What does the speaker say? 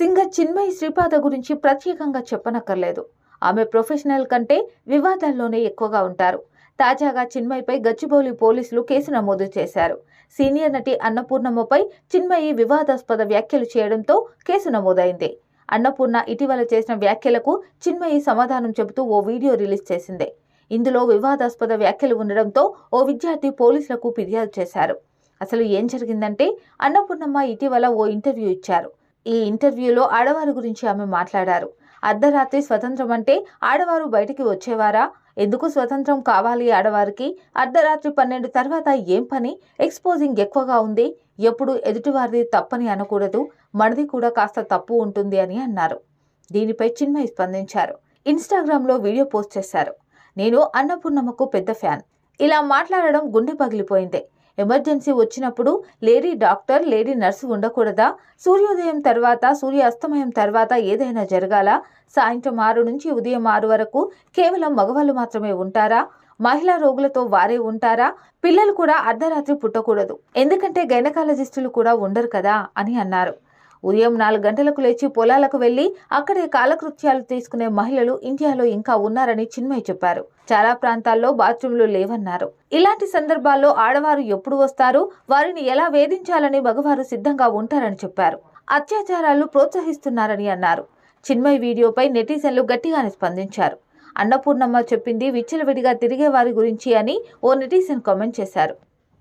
Singer Chinmayi Sripada గురించి ప్రత్యేకంగా చెప్పనక్కర్లేదు. ఆమె ప్రొఫెషనల్ కంటే వివాదాల్లోనే ఎక్కువగా ఉంటారు. తాజాగా చిన్మయిపై గచ్చిబౌలి పోలీసులు కేసు నమోదు చేశారు. సీనియర్ నటి అన్నపూర్ణమ్మపై చిన్మయి వివాదాస్పద వ్యాఖ్యలు చేయడంతో కేసు నమోదైంది. అన్నపూర్ణ ఇటీవల చేసిన వ్యాఖ్యలకు చిన్మయి సమాధానం చెబుతూ ఓ వీడియో రిలీజ్ చేసింది. ఇందులో వివాదాస్పద వ్యాఖ్యలు ఉండడంతో ఓ విద్యార్థి పోలీసులకు ఫిర్యాదు చేశారు. అసలు ఏం జరిగిందంటే, అన్నపూర్ణమ్మ ఇటీవల ఓ ఇంటర్వ్యూ ఇచ్చారు. ఈ ఇంటర్వ్యూలో ఆడవారి గురించి ఆమె మాట్లాడారు. అర్ధరాత్రి స్వతంత్రం అంటే ఆడవారు బయటికి వచ్చేవారా? ఎందుకు స్వతంత్రం కావాలి ఆడవారికి? అర్ధరాత్రి 12 తర్వాత ఏం పని? ఎక్స్పోజింగ్ ఎక్కువగా ఉంది. ఎప్పుడు ఎదుటివారిది తప్పని అనకూడదు, మనది కూడా కాస్త తప్పు ఉంటుంది అని అన్నారు. దీనిపై చిన్మయి స్పందించారు. ఇన్స్టాగ్రామ్లో వీడియో పోస్ట్ చేశారు. నేను అన్నపూర్ణమ్మకు పెద్ద ఫ్యాన్. ఇలా మాట్లాడడం గుండె పగిలిపోయింది. ఎమర్జెన్సీ వచ్చినప్పుడు లేడీ డాక్టర్, లేడీ నర్సు ఉండకూడదా? సూర్యోదయం తర్వాత, సూర్యాస్తమయం తర్వాత ఏదైనా జరగాల? సాయంత్రం 6 నుంచి ఉదయం 6 వరకు కేవలం మగవాళ్ళు మాత్రమే ఉంటారా? మహిళా రోగులతో వారే ఉంటారా? పిల్లలు కూడా అర్ధరాత్రి పుట్టకూడదు, ఎందుకంటే గైనకాలజిస్టులు కూడా ఉండరు కదా అని అన్నారు. ఉదయం 4 గంటలకు లేచి పొలాలకు వెళ్లి అక్కడే కాలకృత్యాలు తీసుకునే మహిళలు ఇండియాలో ఇంకా ఉన్నారని చిన్మయి చెప్పారు. చాలా ప్రాంతాల్లో బాత్రూంలు లేవన్నారు. ఇలాంటి సందర్భాల్లో ఆడవారు ఎప్పుడు వస్తారు? వారిని ఎలా వేధించాలని మగవారు సిద్ధంగా ఉంటారని చెప్పారు. అత్యాచారాలు ప్రోత్సహిస్తున్నారని అన్నారు. చిన్మయి వీడియోపై నెటిజన్లు గట్టిగానే స్పందించారు. అన్నపూర్ణమ్మ చెప్పింది విచ్చలవిడిగా తిరిగే వారి గురించి అని ఓ నెటిజన్ కామెంట్ చేశారు.